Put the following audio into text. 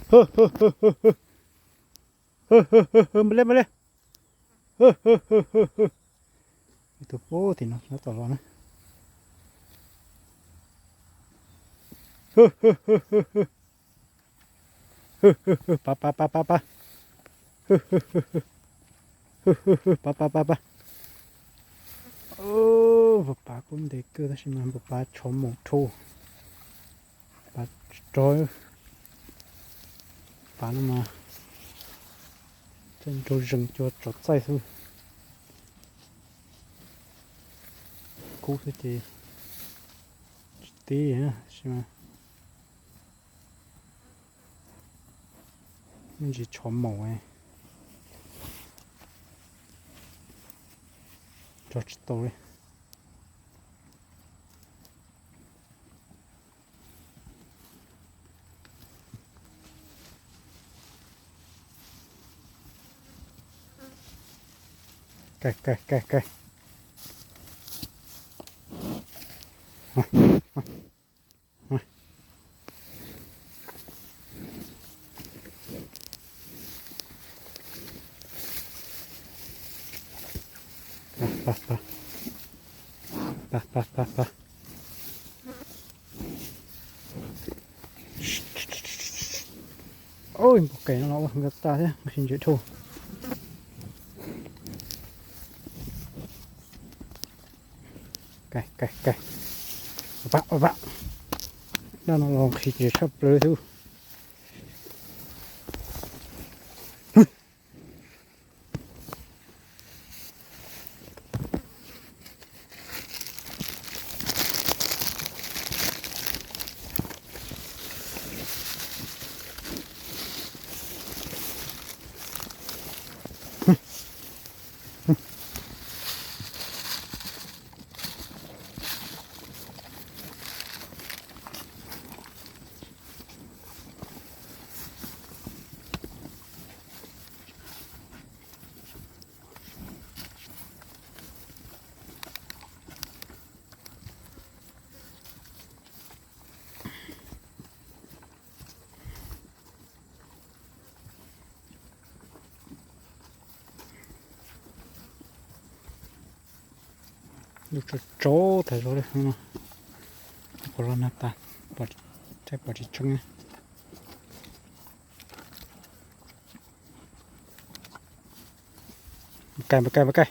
เฮ้อเฮ้อเฮ้อเฮ้อเฮ้อเฮ้อเฮ้อเฮ้อเฮ้อมาเลยมาเลยเฮ้อเฮ้อเฮ้อเฮ้อเฮ้อตัวโป้ที่เนาะแล้วต่อรอนะเฮ้อเฮ้อเฮ้อเฮ้อเฮ้อเฮ้อเฮ้อเฮ้อปะปะปะปะปะเฮ้อเฮ้อเฮ้อเฮ้อเฮ้อเฮ้อเฮ้อปะปะปะปะโอ้ปะกุ้มเด็กเกิดใช่ไหมปะชมหมกทูปะจอยปะนั่นมา真就扔就找再次，故事的呀，是吗？那是长毛哎，就知道嘞。盖。ไปโอ้ยบอกไก่เราเอากับตาเนี่ยมาชินเยอะทูไก่ปะนั่นเราลองขี้เกียจชอบเลยทูดูจะโจ้แต่โจ้เลยนะพอเราหน้าตาปอดใช่ปอดช่องไก่